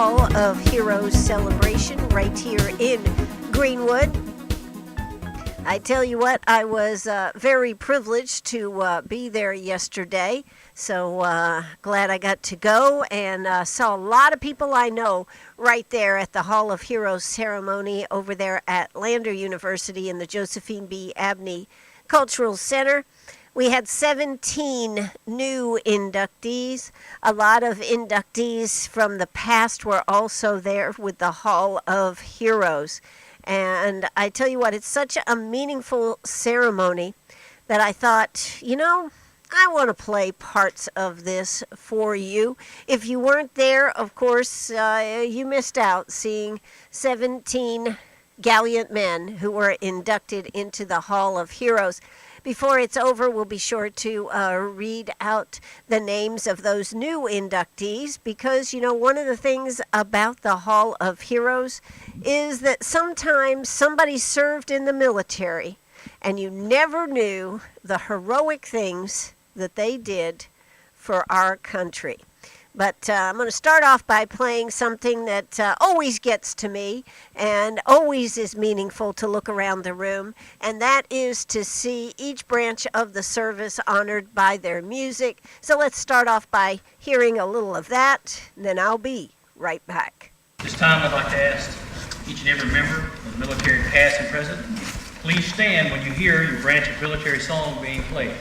Hall of Heroes celebration right here in Greenwood. I tell you what, I was very privileged to be there yesterday, so glad I got to go and saw a lot of people I know right there at the Hall of Heroes ceremony over there at Lander University in the Josephine B. Abney Cultural Center. We had 17 new inductees. A lot of inductees from the past were also there with the Hall of Heroes. And I tell you what, it's such a meaningful ceremony that I thought, I want to play parts of this for you. If you weren't there, of course, you missed out seeing 17 gallant men who were inducted into the Hall of Heroes. Before it's over, we'll be sure to read out the names of those new inductees because, one of the things about the Hall of Heroes is that sometimes somebody served in the military and you never knew the heroic things that they did for our country. But I'm going to start off by playing something that always gets to me and always is meaningful to look around the room, and that is to see each branch of the service honored by their music. So let's start off by hearing a little of that, and then I'll be right back. This time I'd like to ask each and every member of the military past and present, please stand when you hear your branch of military song being played.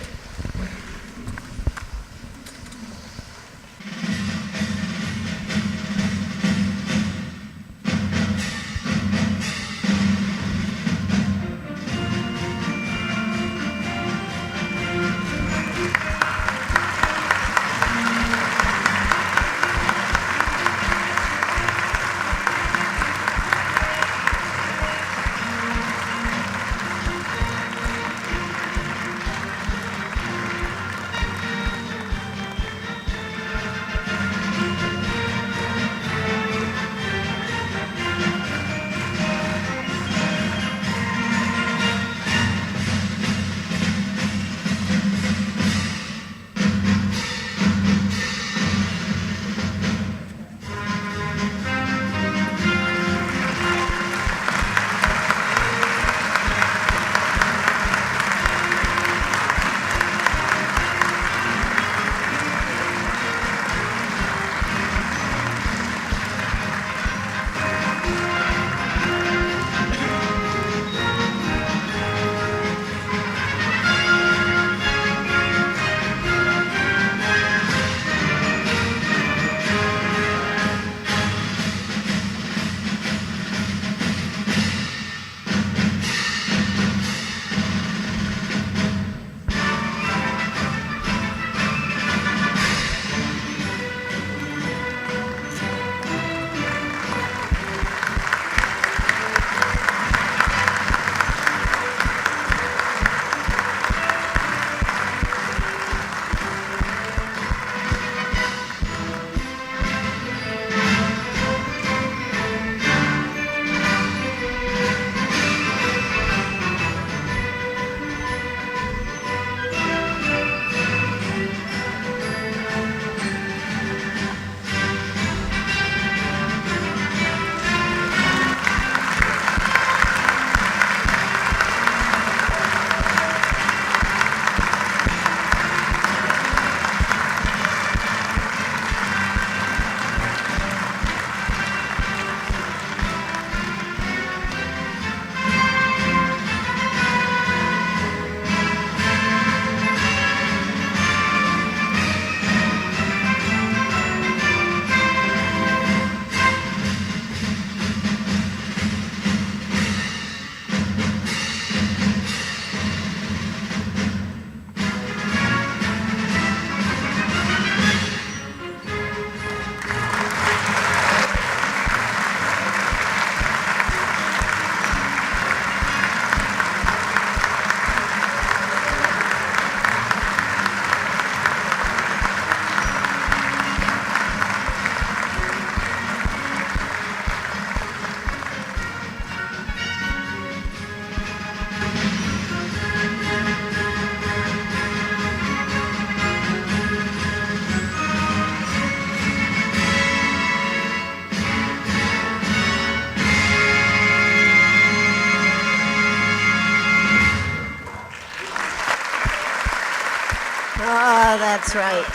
Ah, that's right.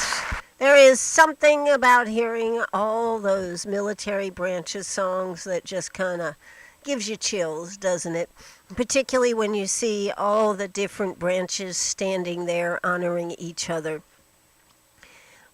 There is something about hearing all those military branches songs that just kind of gives you chills, doesn't it? Particularly when you see all the different branches standing there honoring each other.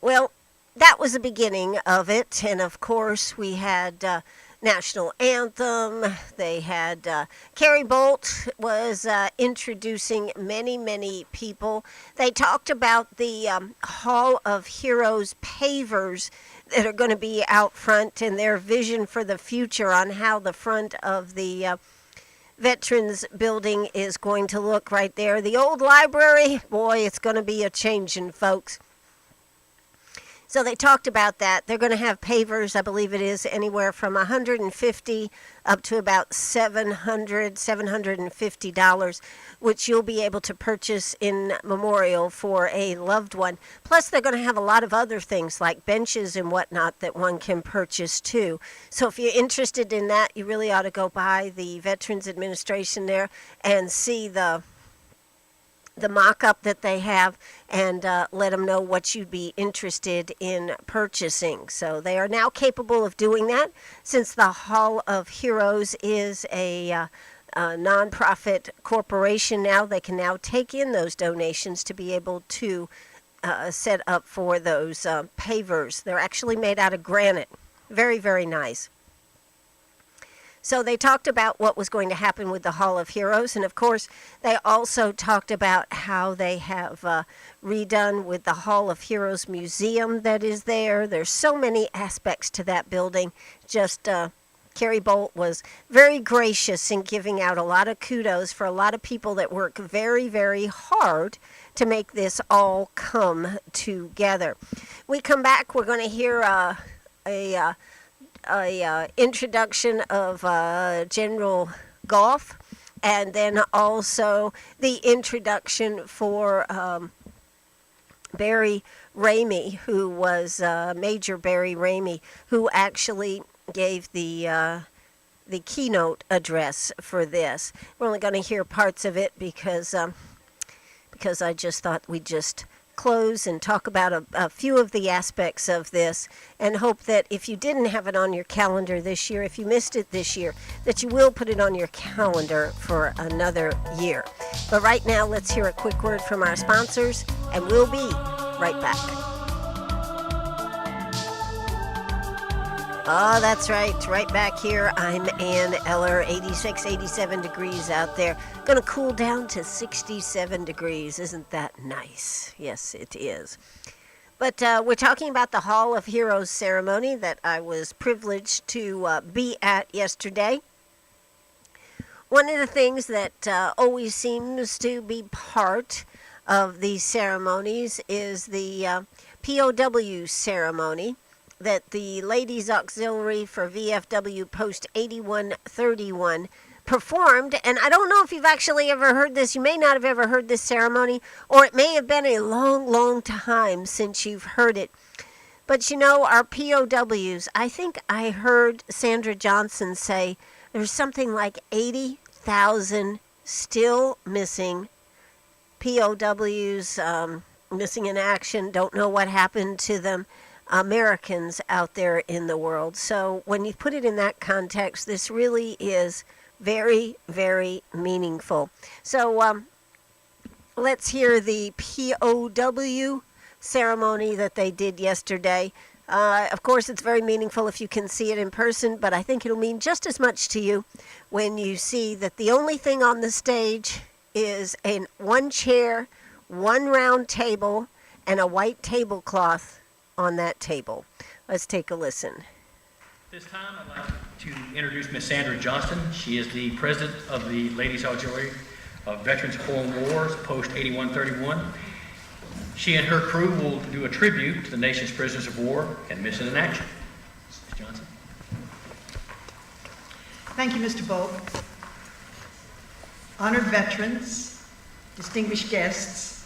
Well, that was the beginning of it, and of course we had national anthem. They had Carrie Bolt was introducing many people. They talked about the Hall of Heroes pavers that are going to be out front and their vision for the future on how the front of the Veterans Building is going to look right there. The old library, boy, it's going to be a changing, folks. So they talked about that. They're going to have pavers, I believe it is, anywhere from $150 up to about $750, which you'll be able to purchase in memorial for a loved one. Plus, they're going to have a lot of other things like benches and whatnot that one can purchase too. So if you're interested in that, you really ought to go by the Veterans Administration there and see the mock-up that they have and let them know what you'd be interested in purchasing. So they are now capable of doing that since the Hall of Heroes is a nonprofit corporation now. They can now take in those donations to be able to set up for those pavers. They're actually made out of granite. Very, very nice. So they talked about what was going to happen with the Hall of Heroes, and of course they also talked about how they have redone with the Hall of Heroes Museum that is there. There's so many aspects to that building. Just Carrie Bolt was very gracious in giving out a lot of kudos for a lot of people that work very, very hard to make this all come together. We come back, we're going to hear a introduction of General Goff, and then also the introduction for Barry Ramey, who was Major Barry Ramey, who actually gave the keynote address for this. We're only going to hear parts of it because I just thought we'd just close and talk about a few of the aspects of this, and hope that if you didn't have it on your calendar this year, if you missed it this year, that you will put it on your calendar for another year. But right now, let's hear a quick word from our sponsors, and we'll be right back. Oh, that's right back here. I'm Ann Eller, 86, 87 degrees out there. Going to cool down to 67 degrees. Isn't that nice? Yes, it is. But we're talking about the Hall of Heroes ceremony that I was privileged to be at yesterday. One of the things that always seems to be part of these ceremonies is the POW ceremony that the Ladies Auxiliary for VFW Post 8131 performed. And I don't know if you've actually ever heard this. You may not have ever heard this ceremony, or it may have been a long time since you've heard it. But you know, our POWs, I think I heard Sandra Johnson say there's something like 80,000 still missing POWs, missing in action, don't know what happened to them, Americans out there in the world. So when you put it in that context, this really is very, very meaningful. So let's hear the POW ceremony that they did yesterday. Of course, it's very meaningful if you can see it in person, but I think it'll mean just as much to you when you see that the only thing on the stage is one chair, one round table, and a white tablecloth on that table. Let's take a listen. This time I'd like to introduce Ms. Sandra Johnston. She is the president of the Ladies Auxiliary of Veterans of Foreign Wars, Post 8131. She and her crew will do a tribute to the nation's prisoners of war and missing in action. Ms. Johnson. Thank you, Mr. Bolt. Honored veterans, distinguished guests,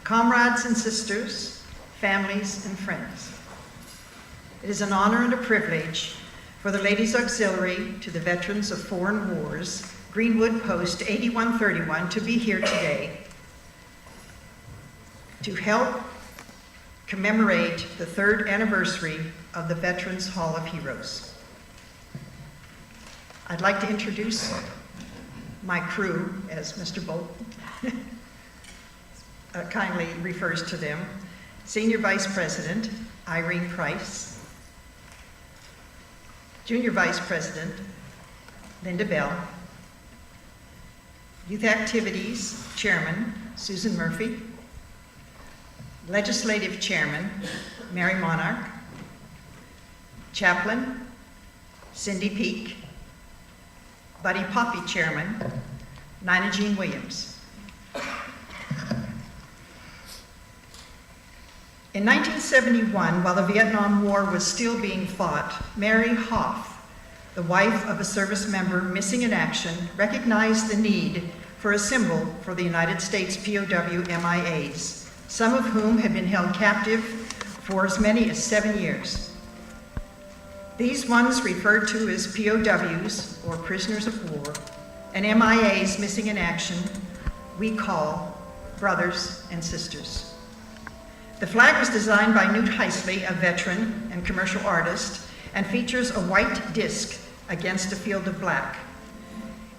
comrades and sisters, families and friends. It is an honor and a privilege for the Ladies Auxiliary to the Veterans of Foreign Wars, Greenwood Post 8131, to be here today. to help commemorate the 3rd anniversary of the Veterans Hall of Heroes. I'd like to introduce my crew, as Mr. Bolt kindly refers to them. Senior Vice President, Irene Price. Junior Vice President, Linda Bell. Youth Activities Chairman, Susan Murphy. Legislative Chairman, Mary Monarch. Chaplain, Cindy Peak. Buddy Poppy Chairman, Nina Jean Williams. In 1971, while the Vietnam War was still being fought, Mary Hoff, the wife of a service member missing in action, recognized the need for a symbol for the United States POW MIAs, some of whom had been held captive for as many as 7 years. These ones referred to as POWs, or prisoners of war, and MIAs, missing in action, we call brothers and sisters. The flag was designed by Newt Heisley, a veteran and commercial artist, and features a white disc against a field of black.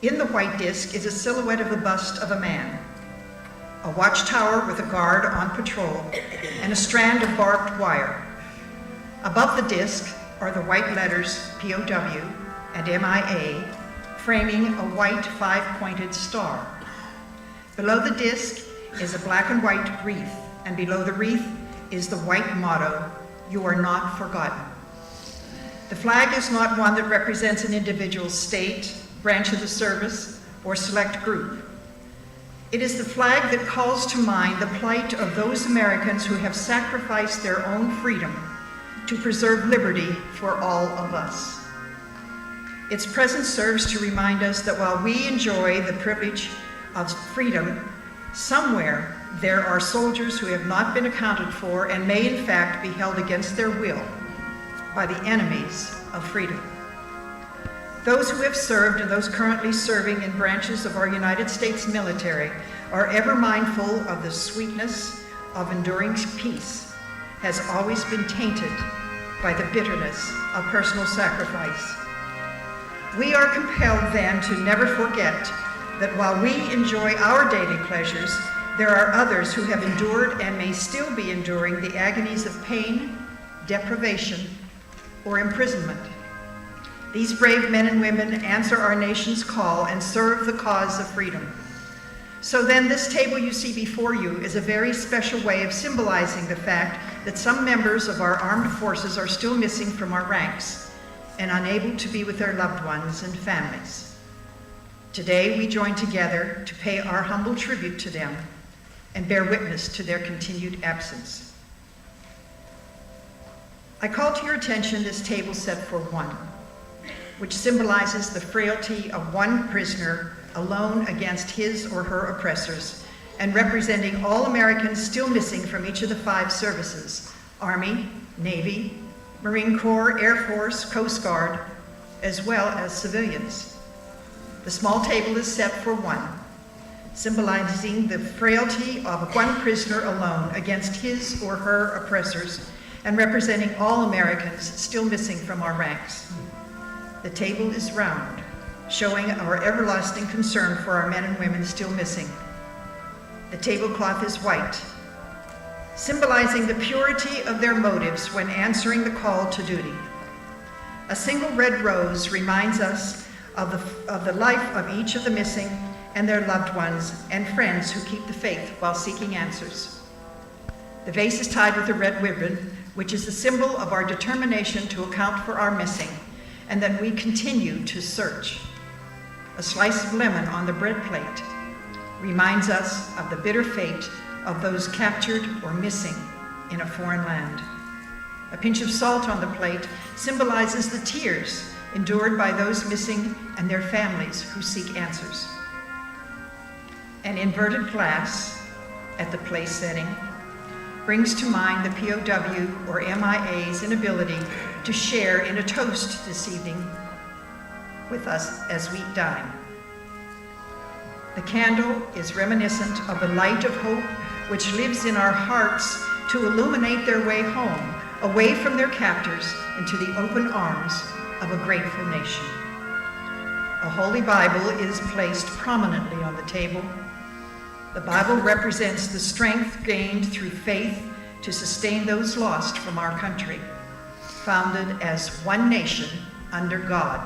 In the white disc is a silhouette of a bust of a man, a watchtower with a guard on patrol, and a strand of barbed wire. Above the disc are the white letters POW and MIA, framing a white 5-pointed star. Below the disc is a black and white wreath, and below the wreath is the white motto, "You are not forgotten." The flag is not one that represents an individual state, branch of the service, or select group. It is the flag that calls to mind the plight of those Americans who have sacrificed their own freedom to preserve liberty for all of us. Its presence serves to remind us that while we enjoy the privilege of freedom, somewhere there are soldiers who have not been accounted for and may in fact be held against their will by the enemies of freedom. Those who have served and those currently serving in branches of our United States military are ever mindful of the sweetness of enduring peace has always been tainted by the bitterness of personal sacrifice. We are compelled then to never forget that while we enjoy our daily pleasures, there are others who have endured and may still be enduring the agonies of pain, deprivation, or imprisonment. These brave men and women answer our nation's call and serve the cause of freedom. So then, this table you see before you is a very special way of symbolizing the fact that some members of our armed forces are still missing from our ranks and unable to be with their loved ones and families. Today, we join together to pay our humble tribute to them and bear witness to their continued absence. I call to your attention this table set for one, which symbolizes the frailty of one prisoner alone against his or her oppressors, and representing all Americans still missing from each of the 5 services: Army, Navy, Marine Corps, Air Force, Coast Guard, as well as civilians. The small table is set for one, symbolizing the frailty of one prisoner alone against his or her oppressors, and representing all Americans still missing from our ranks. The table is round, showing our everlasting concern for our men and women still missing. The tablecloth is white, symbolizing the purity of their motives when answering the call to duty. A single red rose reminds us of the life of each of the missing and their loved ones and friends who keep the faith while seeking answers. The vase is tied with a red ribbon, which is the symbol of our determination to account for our missing and that we continue to search. A slice of lemon on the bread plate reminds us of the bitter fate of those captured or missing in a foreign land. A pinch of salt on the plate symbolizes the tears endured by those missing and their families who seek answers. An inverted glass at the place setting brings to mind the POW or MIA's inability to share in a toast this evening with us as we dine. The candle is reminiscent of the light of hope which lives in our hearts to illuminate their way home, away from their captors into the open arms of a grateful nation. A Holy Bible is placed prominently on the table. The Bible represents the strength gained through faith to sustain those lost from our country, founded as one nation under God.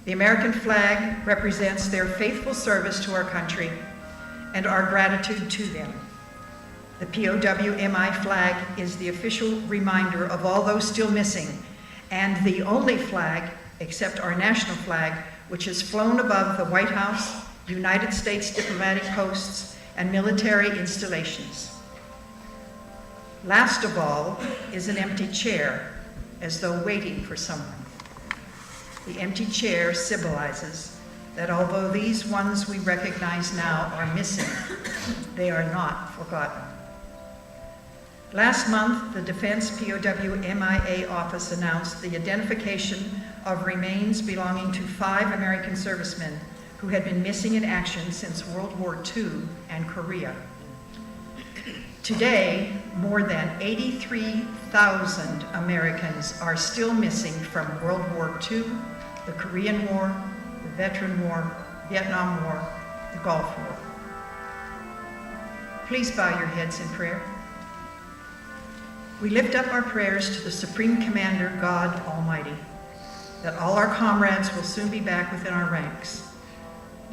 The American flag represents their faithful service to our country and our gratitude to them. The POW/MI flag is the official reminder of all those still missing, and the only flag, except our national flag, which is flown above the White House, United States diplomatic posts, and military installations. Last of all is an empty chair, as though waiting for someone. The empty chair symbolizes that although these ones we recognize now are missing, they are not forgotten. Last month, the Defense POW/MIA Office announced the identification of remains belonging to 5 American servicemen who had been missing in action since World War II and Korea. Today, more than 83,000 Americans are still missing from World War II, the Korean War, the Veteran War, Vietnam War, the Gulf War. Please bow your heads in prayer. We lift up our prayers to the Supreme Commander, God Almighty, that all our comrades will soon be back within our ranks.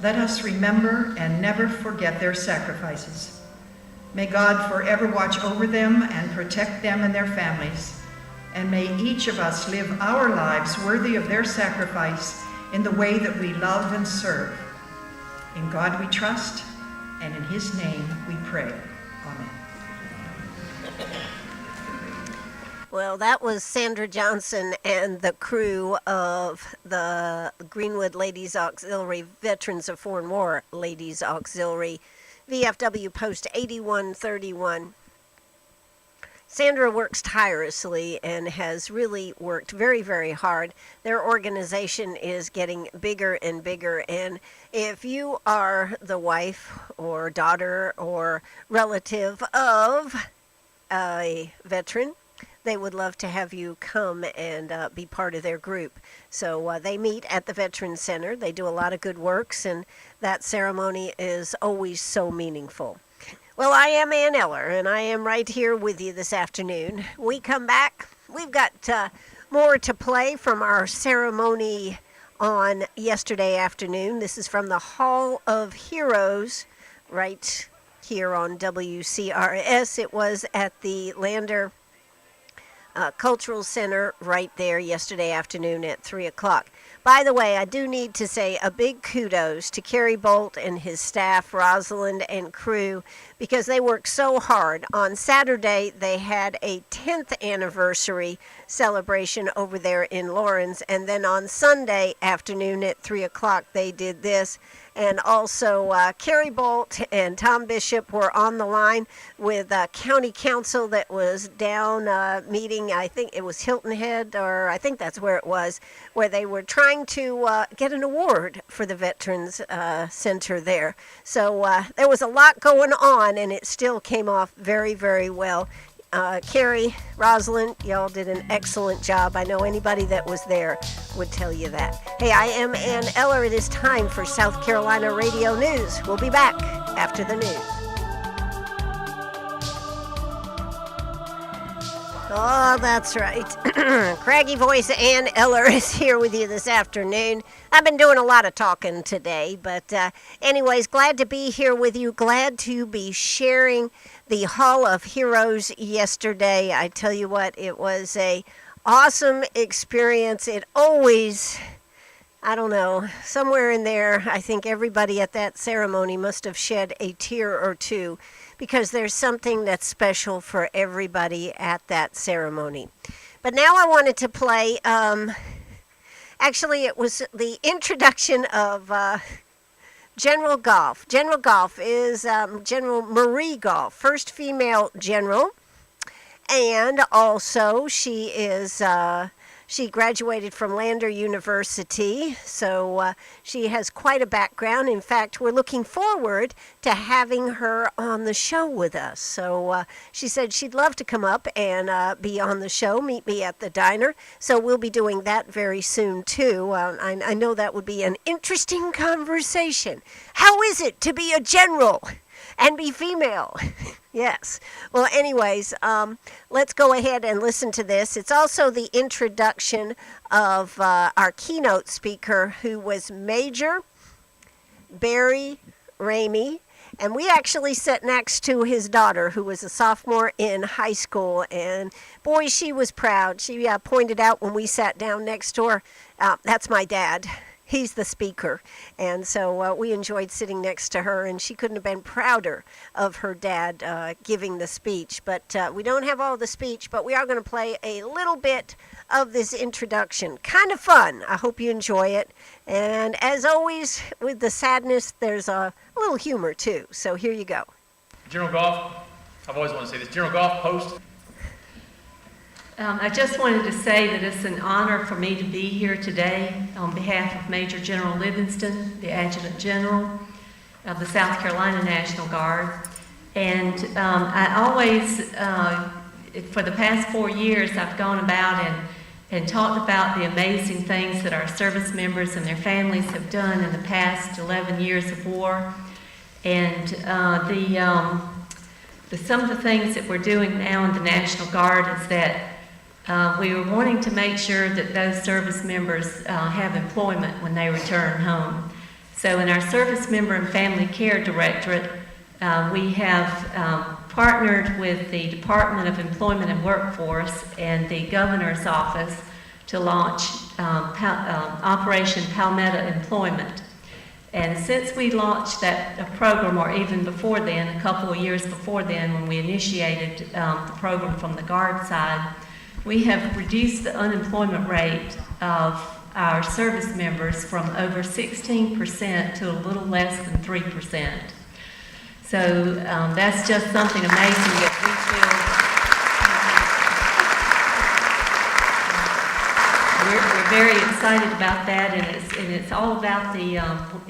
Let us remember and never forget their sacrifices. May God forever watch over them and protect them and their families, and may each of us live our lives worthy of their sacrifice in the way that we love and serve. In God we trust, and in his name we pray. Amen. Well, that was Sandra Johnson and the crew of the Greenwood Ladies Auxiliary, Veterans of Foreign War Ladies Auxiliary, VFW Post 8131. Sandra works tirelessly and has really worked very, very hard. Their organization is getting bigger and bigger, and if you are the wife or daughter or relative of a veteran, they would love to have you come and be part of their group. So they meet at the Veterans Center. They do a lot of good works, and that ceremony is always so meaningful. Well, I am Ann Eller, and I am right here with you this afternoon. We come back. We've got more to play from our ceremony on yesterday afternoon. This is from the Hall of Heroes right here on WCRS. It was at the Lander Cultural Center right there yesterday afternoon at 3 o'clock. By the way, I do need to say a big kudos to Kerry Bolt and his staff, Rosalind and crew, because they worked so hard. On Saturday, they had a 10th anniversary celebration over there in Lawrence, and then on Sunday afternoon at 3 o'clock, they did this. And also, Kerry Bolt and Tom Bishop were on the line with county council that was down meeting, I think it was Hilton Head, or I think that's where it was, where they were trying to get an award for the Veterans Center there. So there was a lot going on, and it still came off very, very well. Carrie, Rosalind, y'all did an excellent job. I know anybody that was there would tell you that. Hey, I am Ann Eller. It is time for South Carolina Radio News. We'll be back after the news. Oh, that's right. Craggy voice Ann Eller is here with you this afternoon. I've been doing a lot of talking today, but anyways, glad to be here with you. Glad to be sharing the Hall of Heroes yesterday. I tell you what, it was a awesome experience. It always, I don't know, somewhere in there, I think everybody at that ceremony must have shed a tear or two, because there's something that's special for everybody at that ceremony. But now I wanted to play, actually it was the introduction of General Goff. General Goff is General Marie Goff, first female general, and also she She graduated from Lander University, so she has quite a background. In fact, we're looking forward to having her on the show with us. So she said she'd love to come up and be on the show, meet me at the diner. So we'll be doing that very soon, too. I know that would be an interesting conversation. How is it to be a general and be female? Yes. Well, anyways, let's go ahead and listen to this. It's also the introduction of our keynote speaker, who was Major Barry Ramey. And we actually sat next to his daughter, who was a sophomore in high school. And boy, she was proud. She pointed out when we sat down next to her, that's my dad. He's the speaker. And so we enjoyed sitting next to her, and she couldn't have been prouder of her dad giving the speech. But we don't have all the speech, but we are going to play a little bit of this introduction. Kind of fun. I hope you enjoy it. And as always, with the sadness, there's a little humor too. So here you go. General Goff, I've always wanted to say this. General Goff, post. I just wanted to say that it's an honor for me to be here today on behalf of Major General Livingston, the Adjutant General of the South Carolina National Guard. And I always, for the past 4 years, I've gone about and talked about the amazing things that our service members and their families have done in the past 11 years of war. And some of the things that we're doing now in the National Guard is that we were wanting to make sure that those service members have employment when they return home. So in our Service Member and Family Care Directorate, we have partnered with the Department of Employment and Workforce and the Governor's Office to launch Operation Palmetto Employment. And since we launched that program, or even before then, a couple of years before then, when we initiated the program from the Guard side, we have reduced the unemployment rate of our service members from over 16% to a little less than 3%. So that's just something amazing that we feel. We're very excited about that, and it's all about the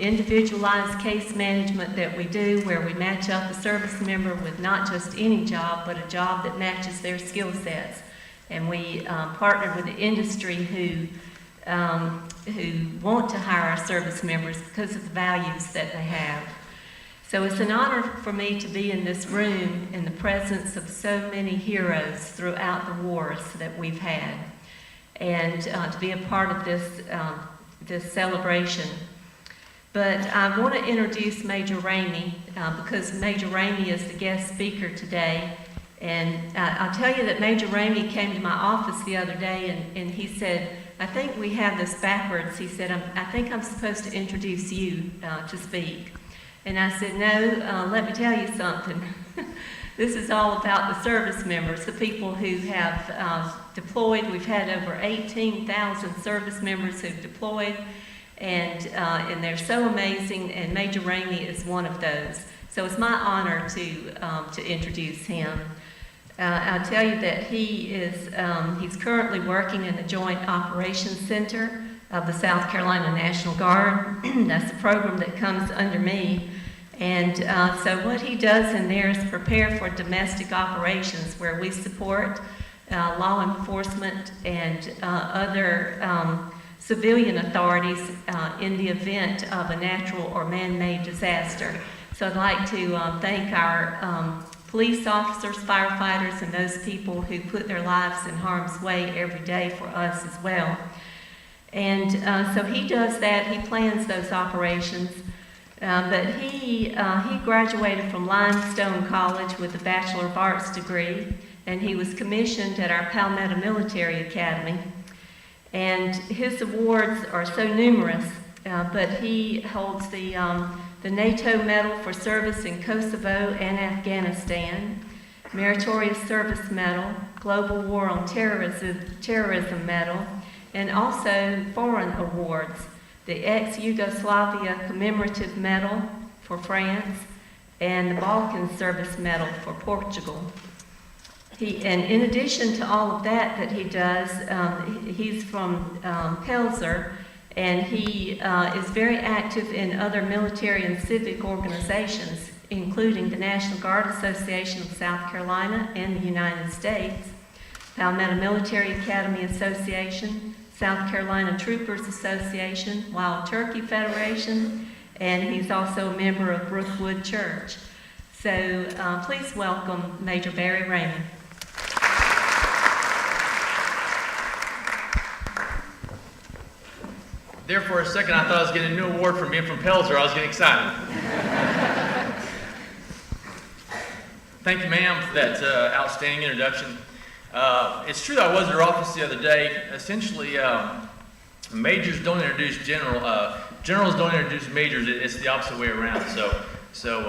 individualized case management that we do, where we match up a service member with not just any job, but a job that matches their skill sets. And we partnered with the industry who want to hire our service members because of the values that they have. So it's an honor for me to be in this room in the presence of so many heroes throughout the wars that we've had, and to be a part of this celebration. But I want to introduce Major Ramey because Major Ramey is the guest speaker today. And I'll tell you that Major Ramey came to my office the other day and he said, "I think we have this backwards." He said, I think I'm supposed to introduce you to speak. And I said, "No, let me tell you something. This is all about the service members, the people who have deployed. We've had over 18,000 service members who've deployed, and they're so amazing, and Major Ramey is one of those. So it's my honor to introduce him. I'll tell you that he's currently working in the Joint Operations Center of the South Carolina National Guard. That's the program that comes under me. And so what he does in there is prepare for domestic operations, where we support law enforcement and other civilian authorities in the event of a natural or man-made disaster. So I'd like to thank our police officers, firefighters, and those people who put their lives in harm's way every day for us as well. And so he does that. He plans those operations. But he graduated from Limestone College with a Bachelor of Arts degree, and he was commissioned at our Palmetto Military Academy. And his awards are so numerous, but he holds the NATO Medal for Service in Kosovo and Afghanistan, Meritorious Service Medal, Global War on Terrorism Medal, and also foreign awards, the ex-Yugoslavia Commemorative Medal for France, and the Balkan Service Medal for Portugal. And in addition to all of that he does, he's from Pelzer, and he is very active in other military and civic organizations, including the National Guard Association of South Carolina and the United States, Palmetto Military Academy Association, South Carolina Troopers Association, Wild Turkey Federation, and he's also a member of Brookwood Church. So please welcome Major Barry Raymond. There for a second, I thought I was getting a new award for being from Pelzer. I was getting excited. Thank you, ma'am, for that outstanding introduction. It's true that I was at her office the other day. Essentially, majors don't introduce generals don't introduce majors. It's the opposite way around. So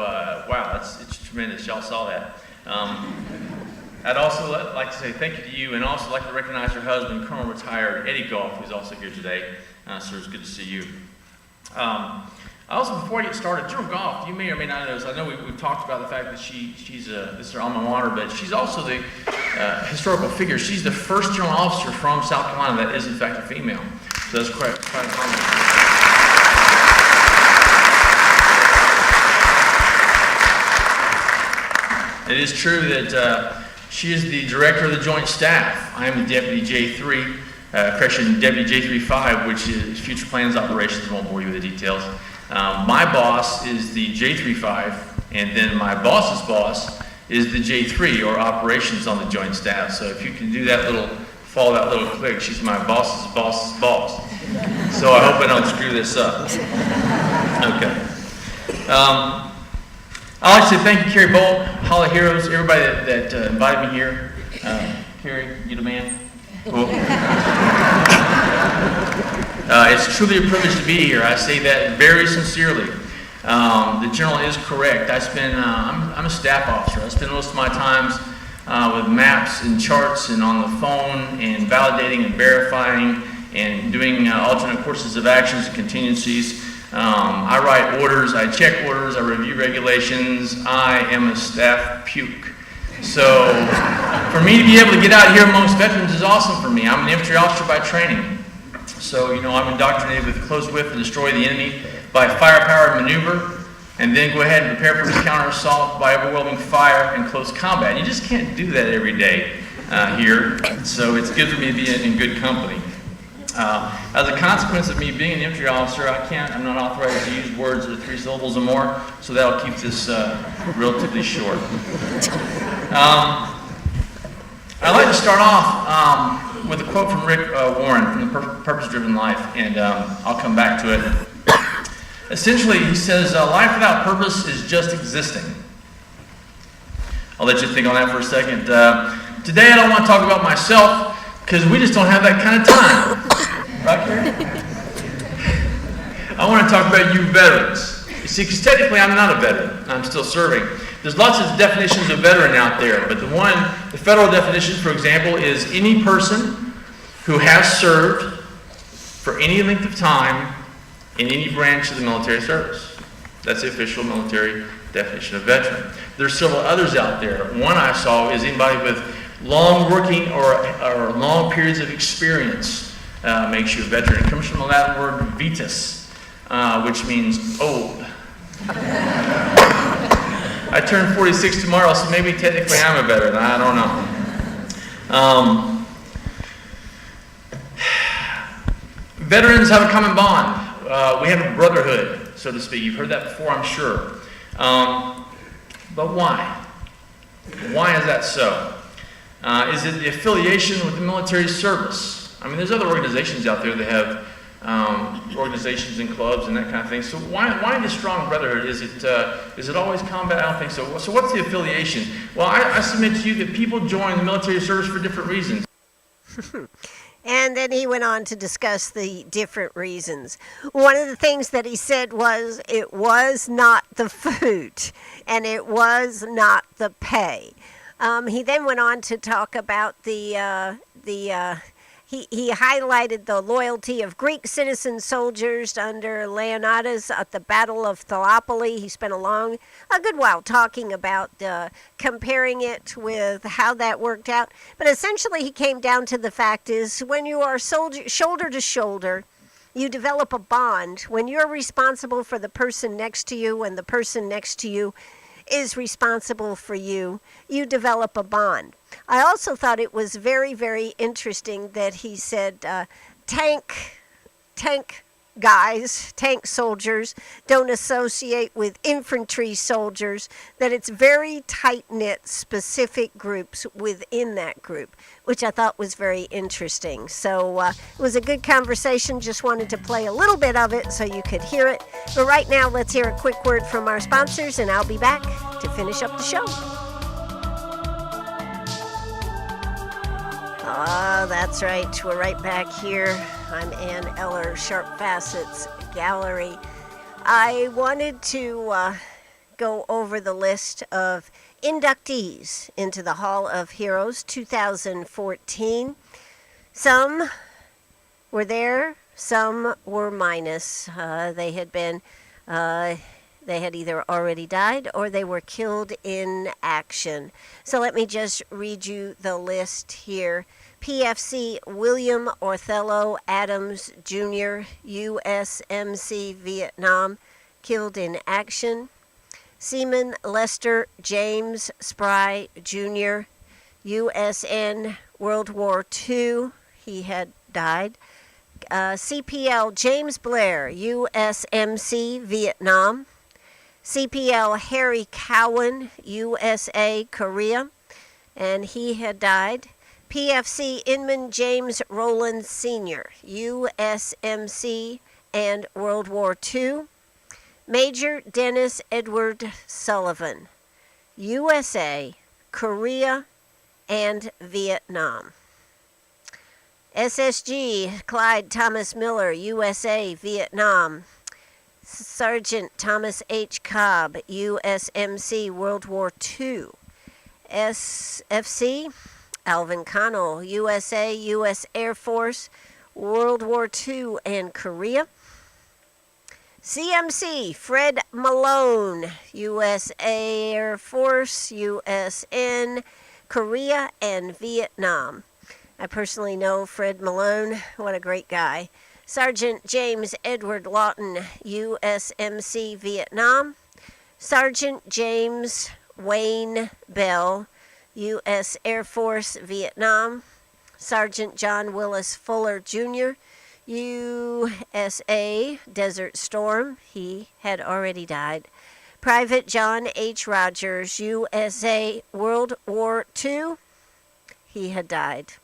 wow, it's tremendous. Y'all saw that. I'd also like to say thank you to you, and also like to recognize your husband, Colonel Retired Eddie Goff, who's also here today. Sir, it's good to see you. Also, before I get started, General Goff, you may or may not know this. I know we've talked about the fact that she's this is her alma mater, but she's also the historical figure. She's the first general officer from South Carolina that is, in fact, a female. So that's quite a compliment. It is true that she is the director of the Joint Staff. I am the Deputy J3, correction, Deputy J35, which is Future Plans Operations. I won't bore you with the details. My boss is the J35, and then my boss's boss is the J3, or Operations on the Joint Staff. So if you can do that follow that little click, she's my boss's boss's boss. So I hope I don't screw this up. Okay. I'd like to say thank you, Kerry Bolt, Hall of Heroes, everybody that invited me here. Kerry, you the man? Cool. It's truly a privilege to be here. I say that very sincerely. The general is correct. I'm a staff officer. I spend most of my times with maps and charts and on the phone and validating and verifying and doing alternate courses of actions and contingencies. I write orders, I check orders, I review regulations. I am a staff puke. So for me to be able to get out here amongst veterans is awesome for me. I'm an infantry officer by training. So, I'm indoctrinated with close whip to destroy the enemy by firepower and maneuver, and then go ahead and prepare for his counter-assault by overwhelming fire and close combat. You just can't do that every day here, so it's good for me to be in good company. As a consequence of me being an infantry officer, I'm not authorized to use words that are 3 syllables or more, so that'll keep this relatively short. I'd like to start off with a quote from Rick Warren from The Purpose-Driven Life, and I'll come back to it. Essentially, he says, life without purpose is just existing. I'll let you think on that for a second. Today, I don't want to talk about myself, because we just don't have that kind of time. Right, Karen? I want to talk about you veterans. You see, because technically I'm not a veteran. I'm still serving. There's lots of definitions of veteran out there, but the federal definition, for example, is any person who has served for any length of time in any branch of the military service. That's the official military definition of veteran. There's several others out there. One I saw is anybody with long working or long periods of experience makes you a veteran. It comes from the Latin word vitus, which means old. I turn 46 tomorrow, so maybe technically I'm a veteran. I don't know. Veterans have a common bond. We have a brotherhood, so to speak. You've heard that before, I'm sure. But why? Why is that so? Is it the affiliation with the military service? I mean, there's other organizations out there that have organizations and clubs and that kind of thing. So why this strong brotherhood? Is it always combat? I don't think so. So what's the affiliation? Well, I submit to you that people join the military service for different reasons. And then he went on to discuss the different reasons. One of the things that he said was it was not the food and it was not the pay. He then went on to talk about he highlighted the loyalty of Greek citizen soldiers under Leonidas at the Battle of Thermopylae. He spent a good while talking about comparing it with how that worked out. But essentially, he came down to the fact is when you are shoulder to shoulder, you develop a bond. When you're responsible for the person next to you and the person next to you is responsible for you, you develop a bond. I also thought it was very, very interesting that he said tank guys, tank soldiers, don't associate with infantry soldiers, that it's very tight-knit, specific groups within that group, which I thought was very interesting. So it was a good conversation. Just wanted to play a little bit of it so you could hear it. But right now, let's hear a quick word from our sponsors, and I'll be back to finish up the show. That's right. We're right back here. I'm Ann Eller, Sharp Facets Gallery. I wanted to go over the list of inductees into the Hall of Heroes 2014. Some were there, some were minus. They had either already died or they were killed in action. So let me just read you the list here. PFC William Othello Adams Jr., USMC Vietnam, killed in action. Seaman Lester James Spry Jr., USN World War II, he had died. CPL James Blair, USMC Vietnam. CPL Harry Cowan, USA Korea, and he had died. PFC Inman James Rowland Sr., USMC and World War II. Major Dennis Edward Sullivan, USA, Korea, and Vietnam. SSG Clyde Thomas Miller, USA, Vietnam. Sergeant Thomas H. Cobb, USMC, World War II. SFC Alvin Connell, USA, U.S. Air Force, World War II and Korea. CMC Fred Malone, U.S. Air Force, USN, Korea, and Vietnam. I personally know Fred Malone. What a great guy. Sergeant James Edward Lawton, USMC, Vietnam. Sergeant James Wayne Bell, U.S. Air Force, Vietnam. Sergeant John Willis Fuller, Jr., USA, Desert Storm. He had already died. Private John H. Rogers, USA, World War II. He had died.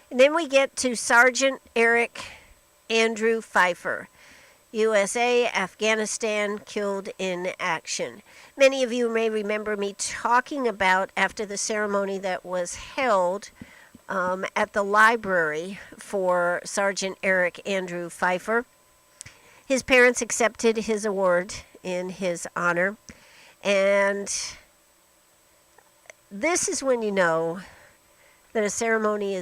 And then we get to Sergeant Eric Andrew Pfeiffer, USA, Afghanistan, killed in action. Many of you may remember me talking about after the ceremony that was held at the library for Sergeant Eric Andrew Pfeiffer. His parents accepted his award in his honor, and this is when you know that a ceremony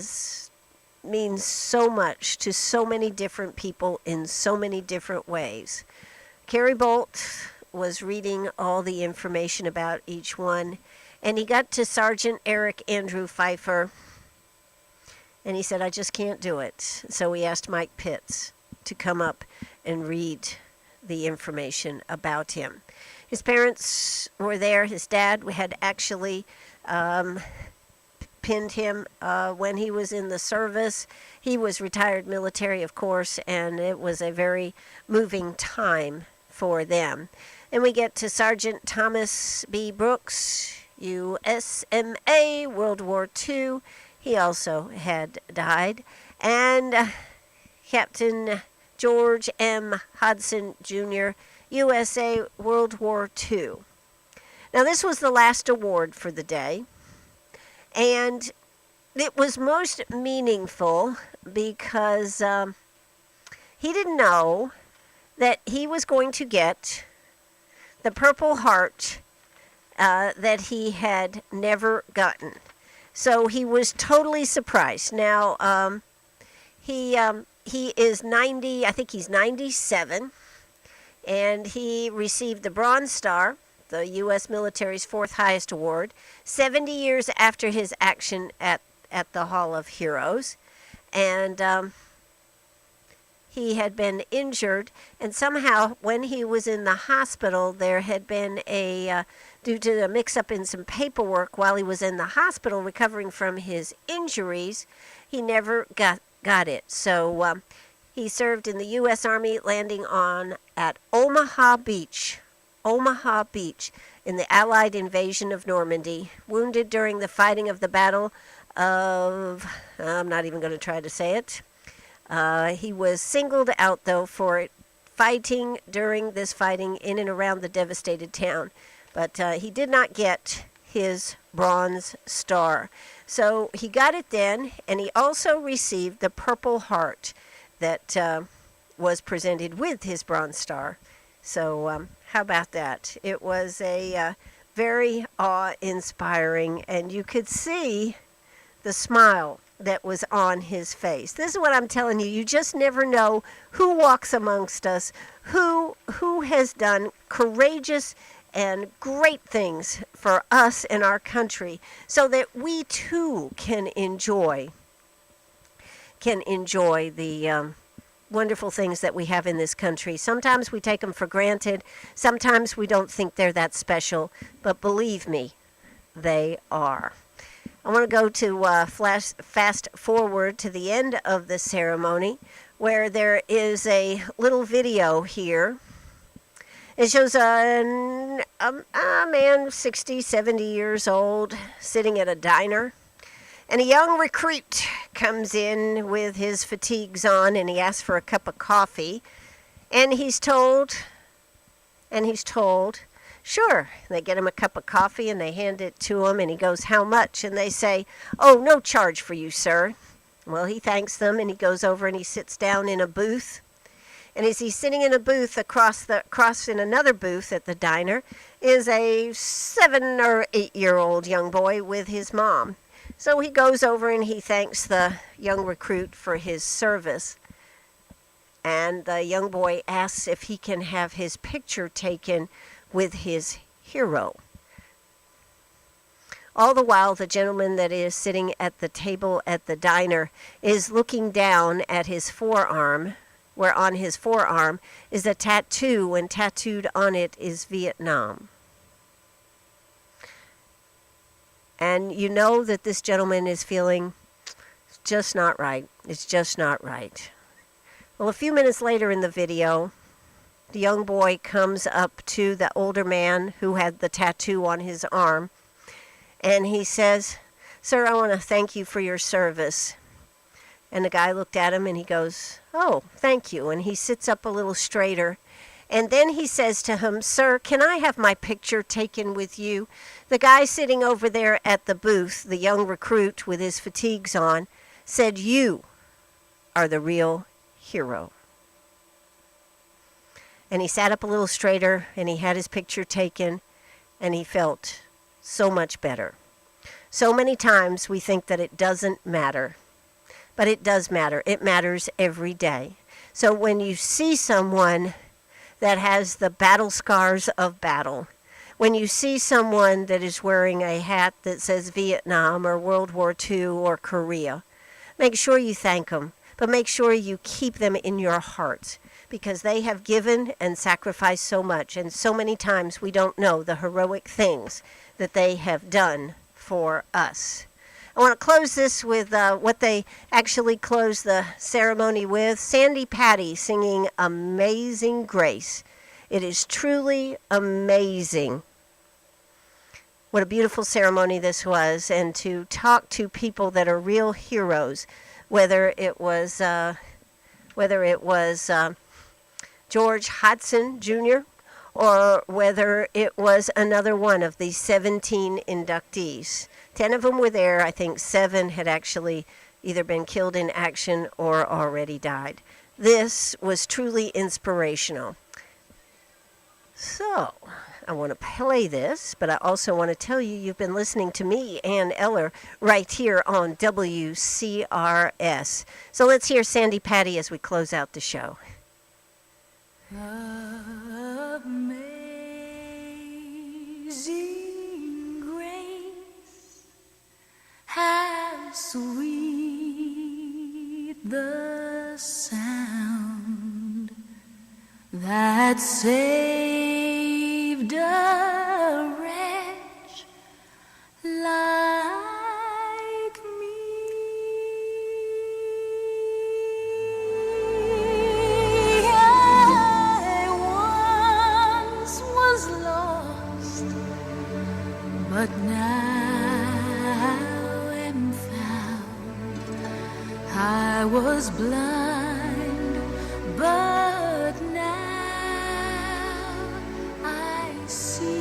means so much to so many different people in so many different ways. Carrie Bolt was reading all the information about each one, and he got to Sergeant Eric Andrew Pfeiffer, and he said, I just can't do it. So we asked Mike Pitts to come up and read the information about him. His parents were there. His dad had actually pinned him when he was in the service. He was retired military, of course, and it was a very moving time for them. And we get to Sergeant Thomas B. Brooks, USMA, World War II. He also had died. And Captain George M. Hudson, Jr., USA, World War II. Now, this was the last award for the day. And it was most meaningful because he didn't know that he was going to get the Purple Heart that he had never gotten. So he was totally surprised. Now, He is 90, I think he's 97, and he received the Bronze Star, the U.S. military's fourth highest award, 70 years after his action at the Hall of Heroes. And he had been injured, and somehow when he was in the hospital, there had been due to a mix-up in some paperwork while he was in the hospital recovering from his injuries, he never got it. So he served in the U.S. Army, landing at Omaha Beach in the Allied invasion of Normandy, wounded during the fighting of the Battle of, I'm not even going to try to say it. He was singled out, though, for fighting during this fighting in and around the devastated town. But he did not get his Bronze Star. So he got it then, and he also received the Purple Heart that was presented with his Bronze Star. So how about that? It was a very awe-inspiring, and you could see the smile that was on his face. This is what I'm telling you. You just never know who walks amongst us, who has done courageous and great things for us and our country, so that we too can enjoy the wonderful things that we have in this country. Sometimes we take them for granted. Sometimes we don't think they're that special, but believe me, they are. I want to go to fast forward to the end of the ceremony, where there is a little video here. It shows a man, 60, 70 years old, sitting at a diner. And a young recruit comes in with his fatigues on, and he asks for a cup of coffee. And he's told, sure. They get him a cup of coffee, and they hand it to him, and he goes, how much? And they say, oh, no charge for you, sir. Well, he thanks them, and he goes over and he sits down in a booth. And as he's sitting in a booth across in another booth at the diner is a 7 or 8 year old young boy with his mom. So he goes over and he thanks the young recruit for his service. And the young boy asks if he can have his picture taken with his hero. All the while, the gentleman that is sitting at the table at the diner is looking down at his forearm, where on his forearm is a tattoo, and tattooed on it is Vietnam. And you know that this gentleman is feeling, it's just not right. It's just not right. Well, a few minutes later in the video, the young boy comes up to the older man who had the tattoo on his arm, and he says, sir, I want to thank you for your service. And the guy looked at him and he goes, oh, thank you. And he sits up a little straighter. And then he says to him, sir, can I have my picture taken with you? The guy sitting over there at the booth, the young recruit with his fatigues on, said, you are the real hero. And he sat up a little straighter and he had his picture taken, and he felt so much better. So many times we think that it doesn't matter, but it does matter. It matters every day. So when you see someone that has the battle scars of battle, when you see someone that is wearing a hat that says Vietnam or World War II or Korea, make sure you thank them, but make sure you keep them in your heart, because they have given and sacrificed so much, and so many times we don't know the heroic things that they have done for us. I want to close this with what they actually closed the ceremony with. Sandy Patty singing Amazing Grace. It is truly amazing. What a beautiful ceremony this was, and to talk to people that are real heroes, whether it was George Hodson Jr., or whether it was another one of the 17 inductees. 10 of them were there. I think 7 had actually either been killed in action or already died. This was truly inspirational. So, I want to play this, but I also want to tell you you've been listening to me, Ann Eller, right here on WCRS. So let's hear Sandy Patty as we close out the show. Amazing grace, how sweet the sound that saved a wretch like me. I once was lost, but now am found. I was blind, but now I see.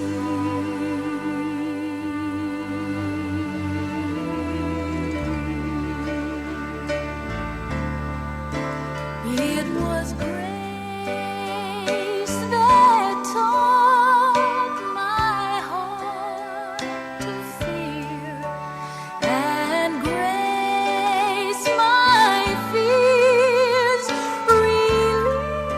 It was grace that taught my heart to fear, and grace my fears relieved.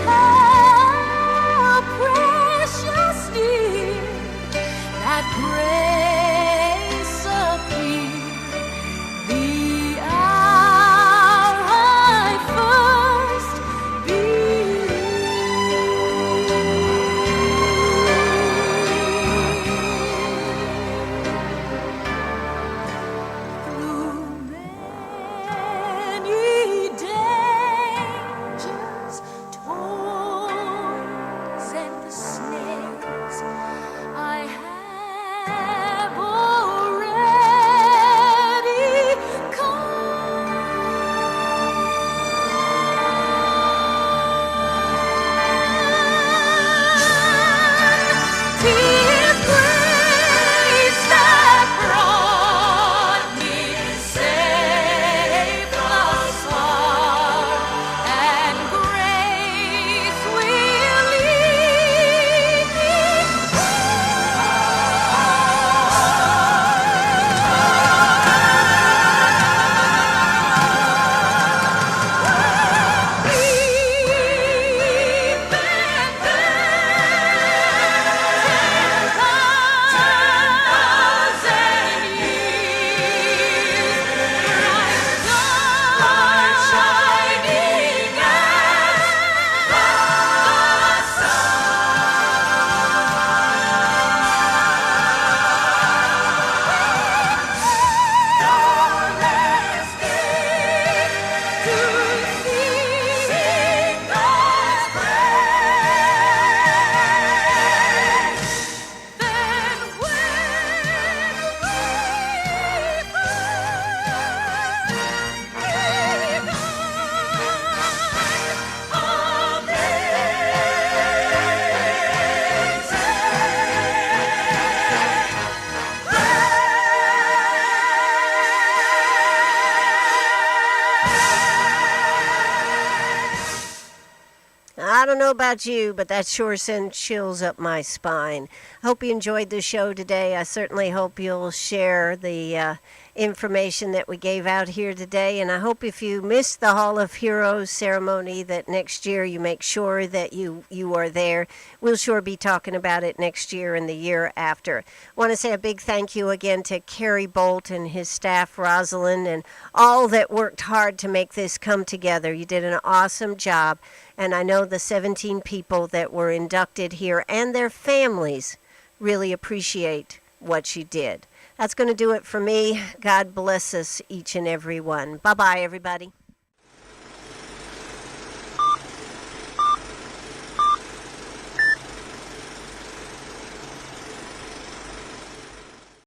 How precious dear that grace appeared the hour I first through many dangers, toils, and the snares I have already come. 'Tis grace that brought me safe thus far, and grace will lead me I don't know about you, but that sure sends chills up my spine. I hope you enjoyed the show today. I certainly hope you'll share the information that we gave out here today. And I hope if you missed the Hall of Heroes ceremony that next year you make sure that you are there. We'll sure be talking about it next year and the year after. I want to say a big thank you again to Kerry Bolt and his staff, Rosalind, and all that worked hard to make this come together. You did an awesome job. And I know the 17 people that were inducted here and their families really appreciate what you did. That's going to do it for me. God bless us, each and every one. Bye-bye, everybody.